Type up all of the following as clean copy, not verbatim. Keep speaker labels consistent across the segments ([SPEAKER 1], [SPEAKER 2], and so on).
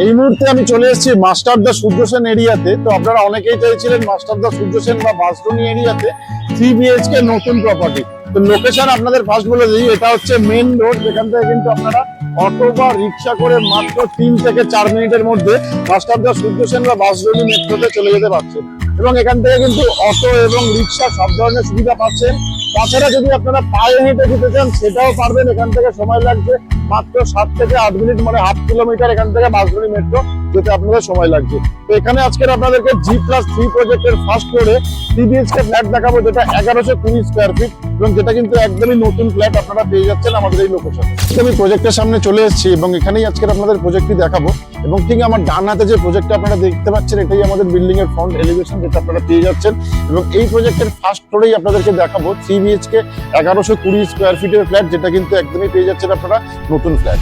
[SPEAKER 1] এই মুহূর্তে আমি চলে এসেছি মাস্টার দা সূর্য সেন এরিয়াতে। তো আপনারা অনেকেই চাইছিলেন মাস্টার দা সূর্য সেন বা বাঁশদ্রোণী এরিয়াতে 3 BHK নতুন প্রপার্টি। তো লোকেশন আপনাদের ফার্স্ট বলে দিই, এটা হচ্ছে মেন রোড, যেখান থেকে কিন্তু আপনারা অটো বা রিক্সা করে মাত্র 3 থেকে 4 মিনিটের মধ্যে মাস্টার দা সূর্য সেন বা বাঁশদ্রোণী মেট্রোতে চলে যেতে পারছেন। এবং এখান থেকে কিন্তু অটো এবং রিক্সা সব ধরনের সুবিধা পাচ্ছেন। তাছাড়া যদি আপনারা পায়ে হেঁটে যেতে চান সেটাও পারবেন। এখান থেকে সময় লাগছে মাত্র 7 থেকে 8 মিনিট, মানে হাফ কিলোমিটার এখান থেকে বাঁশদ্রোণী মেট্রো যেতে আপনাদের সময় লাগছে। তো এখানে আজকে আপনাদেরকে G+3 প্রজেক্টের ফার্স্ট ফ্লোরে 3 BHK ফ্ল্যাট দেখাবো, যেটা 1120 স্কোয়ার ফিট এবং যেটা কিন্তু একদমই নতুন ফ্ল্যাট আপনারা পেয়ে যাচ্ছেন আমাদের এই লোকেশনে। আমি প্রজেক্টের সামনে চলে এসেছি এবং এখানেই আজকে আপনাদের প্রজেক্টটি দেখাবো। এবং ঠিক আমার ডান হাতে যে প্রজেক্টটা আপনারা দেখতে পাচ্ছেন, এটাই আমাদের বিল্ডিং এর ফ্রন্ট এলিভেশন, যেটা আপনারা পেয়ে যাচ্ছেন। এবং এই প্রজেক্টের ফার্স্ট ফ্লোরেই আপনাদেরকে দেখাবো 3 BHK 1120 স্কোয়ার ফিটের ফ্ল্যাট, যেটা কিন্তু একদমই পেয়ে যাচ্ছেন আপনারা নতুন ফ্ল্যাট।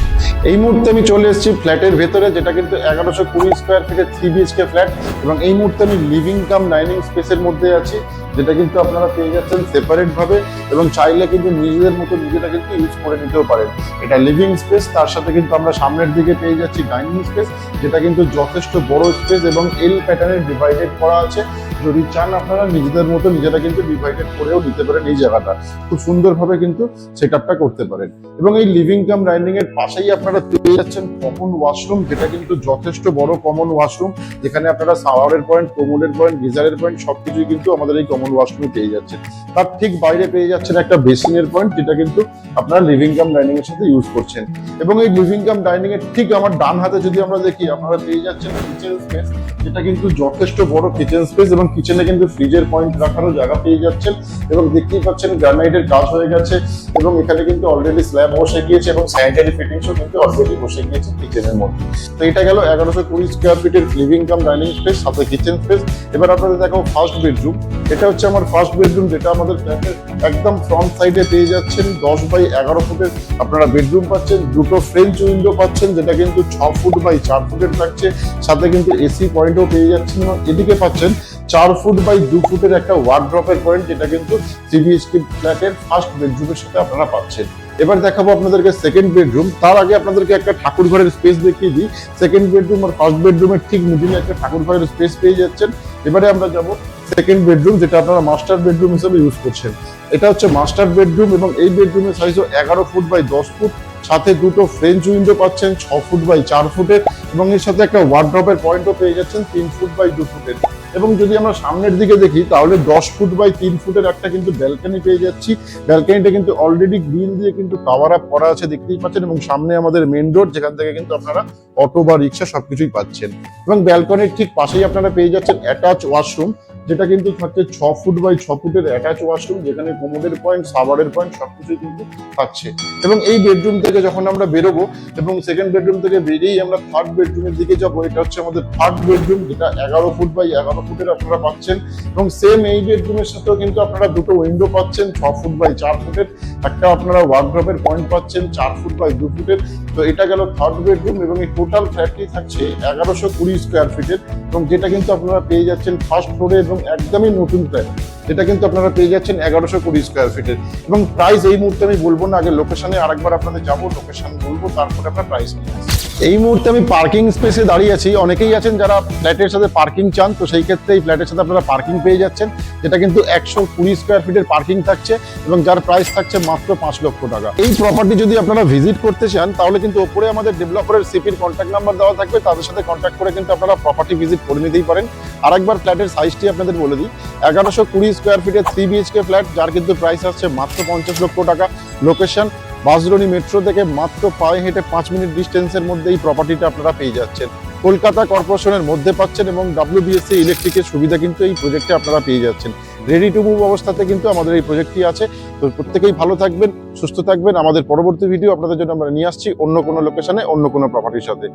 [SPEAKER 1] এই মুহূর্তে আমি চলে এসেছি ফ্ল্যাটের ভেতরে, যেটা কিন্তু 1120 স্কোয়ার ফিটের 3 BHK ফ্ল্যাট। এবং এই মুহূর্তে আমি লিভিং কাম ডাইনিং স্পেসের মধ্যে আছি, যেটা কিন্তু আপনারা পেয়ে যাচ্ছেন সেপারেট ভাবে। এবং চাইলে কিন্তু নিজেদের মতো নিজেরা কিন্তু ইউজ করে নিতেও পারেন। এটা লিভিং স্পেস, তার সাথে কিন্তু আমরা সামনের দিকে পেয়ে যাচ্ছি ডাইনিং স্পেস, যেটা কিন্তু যথেষ্ট বড় স্পেস এবং এল প্যাটার্নে ডিভাইডেড করা আছে। যদি চান আপনারা নিজেদের মতো নিজেরা কিন্তু ডিভাইডেড করেও নিতে পারেন। এই জায়গাটা খুব সুন্দরভাবে কিন্তু সেট আপটা করতে পারেন। এবং এই লিভিং কাম ডাইনিং এর পাশেই আপনারা পেয়ে যাচ্ছেন কমন ওয়াশরুম, যেটা কিন্তু যথেষ্ট বড় কমন ওয়াশরুম, যেখানে আপনারা শাওয়ারের পয়েন্ট, কোমোডের পয়েন্ট, গিজারের পয়েন্ট সবকিছুই কিন্তু আমাদের এই কমন ওয়াশরুমে পেয়ে যাচ্ছেন। তার ঠিক বাইরে পেয়ে যাচ্ছেন একটা বেসিনের পয়েন্ট, যেটা কিন্তু আপনারা লিভিং কাম ডাইনিং এর সাথে ইউজ করছেন। এবং এই লিভিং কাম ডাইনিং এর ঠিক আমার ডান হাতে যদি আমরা দেখি, আপনারা পেয়ে যাচ্ছেন কিচেন স্পেস, যেটা কিন্তু যথেষ্ট বড় কিচেন স্পেস। এবং কিচেনে কিন্তু ফ্রিজের পয়েন্ট রাখারও জায়গা পেয়ে যাচ্ছেন। এবং দেখতেই পাচ্ছেন গ্রানাইটের কাজ হয়ে গেছে এবং এখানে কিন্তু অলরেডি স্ল্যাব বসে গিয়েছে এবং স্যানিটারি ফিটিংসও কিন্তু অলরেডি বসে গিয়েছে কিচেনের মধ্যে। তো এটা গেল 1120 স্কোয়ার ফিটের লিভিং কাম ডাইনিং স্পেস সাথে কিচেন স্পেস। এবার আপনাদের দেখো ফার্স্ট বেডরুম। এটা হচ্ছে আমার ফার্স্ট বেডরুম, যেটা আমাদের ফ্ল্যাটের একদম ফ্রন্ট সাইডে পেয়ে যাচ্ছেন 10x11 ফুটের আপনারা বেডরুম পাচ্ছেন। দুটো ফ্রেঞ্চ উইন্ডো পাচ্ছেন, যেটা কিন্তু 6 ফুট বাই 4 ফুটের থাকছে। সাথে কিন্তু এসি পয়েন্টও পেয়ে যাচ্ছেন। এদিকে পাচ্ছেন 4 ফুট বাই 2 ফুটের একটা ওয়ার্ড্রপের পয়েন্ট, যেটা কিন্তু 3 BHK ফ্ল্যাটের ফার্স্ট বেডরুমের সাথে আপনারা পাচ্ছেন। এবার দেখাবো আপনাদেরকে সেকেন্ড বেডরুম। তার আগে আপনাদেরকে একটা ঠাকুর ঘরের স্পেস দেখিয়ে দিই। সেকেন্ড বেডরুম আর ফার্স্ট বেডরুমের ঠিক মিডিলে একটা ঠাকুর ঘরের স্পেস পেয়ে যাচ্ছেন। এবারে আমরা যাবো সেকেন্ড বেডরুম, যেটা আপনারা মাস্টার বেডরুম হিসেবে ইউজ করছেন। এটা হচ্ছে মাস্টার বেডরুম এবং এই বেডরুমের সাইজও 11 ফুট বাই 10 ফুট। সাথে দুটো ফ্রেঞ্চ উইন্ডো পাচ্ছেন 6 ফুট বাই 4 ফুটের এবং এর সাথে একটা ওয়ার্ড্রপের পয়েন্টও পেয়ে যাচ্ছেন 3 ফুট বাই 2 ফুটের। এবং যদি আমরা সামনের দিকে দেখি, তাহলে 10 ফুট বাই 3 ফুটের একটা কিন্তু ব্যালকনি পেয়ে যাচ্ছি। ব্যালকনিটা কিন্তু অলরেডি গ্রিল দিয়ে কিন্তু কভার আপ করা আছে, দেখতেই পাচ্ছেন। এবং সামনে আমাদের মেন রোড, যেখান থেকে কিন্তু আপনারা অটো বা রিক্সা সবকিছুই পাচ্ছেন। এবং ব্যালকনির ঠিক পাশেই আপনারা পেয়ে যাচ্ছেন অ্যাটাচ ওয়াশরুম, যেটা কিন্তু থাকছে 6 ফুট বাই 6 ফুটের অ্যাটাচ ওয়াশরুম, যেখানে কোমোডের পয়েন্ট, শাওয়ারের পয়েন্ট সবকিছুই কিন্তু থাকছে। এবং এই বেডরুম থেকে যখন আমরা বেরোবো এবং সেকেন্ড বেডরুম থেকে বেরিয়েই আমরা থার্ড বেডরুমের দিকে যাবো, এটা হচ্ছে আমাদের থার্ড বেডরুম, যেটা 11 ফুট বাই 11 ফুটের আপনারা পাচ্ছেন। এবং সেম এই বেডরুমের সাথেও কিন্তু আপনারা দুটো উইন্ডো পাচ্ছেন 6 ফুট বাই 4 ফুটের। একটা আপনারা ওয়ার্ড্রপের পয়েন্ট পাচ্ছেন 4 ফুট বাই 2 ফুটের। তো এটা গেল থার্ড বেডরুম। এবং এই টোটাল ফ্ল্যাটটি থাকছে 1120 স্কোয়ার ফিটের, এবং যেটা কিন্তু আপনারা পেয়ে যাচ্ছেন ফার্স্ট ফ্লোরে এবং একদমই নতুন ফ্ল্যাট, যেটা কিন্তু আপনারা পেয়ে যাচ্ছেন 1120 স্কোয়ার ফিটের। এবং প্রাইস এই মুহূর্তে আমি বলবো না, আগে লোকেশনে আরেকবার আপনাদের যাবো, লোকেশন বলবো, তারপরে আপনার প্রাইস নিয়ে আসবো। এই মুহূর্তে আমি পার্কিং স্পেসে দাঁড়িয়ে আছি। অনেকেই আছেন যারা ফ্ল্যাটের সাথে পার্কিং চান, তো সেই ক্ষেত্রে এই ফ্ল্যাটের সাথে আপনারা পার্কিং পেয়ে যাচ্ছেন, যেটা কিন্তু 120 স্কোয়ার ফিটের পার্কিং থাকছে এবং যার প্রাইস থাকছে মাত্র 5 লক্ষ টাকা। এই প্রপার্টি যদি আপনারা ভিজিট করতে চান, তাহলে কিন্তু ওপরে আমাদের ডেভেলপারের সিপির কন্ট্যাক্ট নাম্বার দেওয়া থাকবে, তাদের সাথে কন্ট্যাক্ট করে কিন্তু আপনারা প্রপার্টি ভিজিট করে নিতেই পারেন। আরেকবার ফ্ল্যাটের সাইজটি আপনাদের বলে দিই, 1120 স্কোয়ার ফিটের 3 BHK ফ্ল্যাট, যার কিন্তু প্রাইস আসছে মাত্র 50 লক্ষ টাকা। লোকেশন বাঁশদ্রোণী মেট্রো থেকে মাত্র পায়ে হেঁটে 5 মিনিট ডিস্টেন্সের মধ্যে এই প্রপার্টিটা আপনারা পেয়ে যাচ্ছেন। কলকাতা কর্পোরেশনের মধ্যে পাচ্ছেন এবং WBSC ইলেকট্রিকের সুবিধা কিন্তু এই প্রজেক্টে আপনারা পেয়ে যাচ্ছেন। রেডি টু মুভ অবস্থাতে কিন্তু আমাদের এই প্রজেক্টটি আছে। তো প্রত্যেকেই ভালো থাকবেন, সুস্থ থাকবেন। আমাদের পরবর্তী ভিডিও আপনাদের জন্য আমরা নিয়ে আসছি অন্য কোনো লোকেশনে, অন্য কোনো প্রপার্টির সাথে।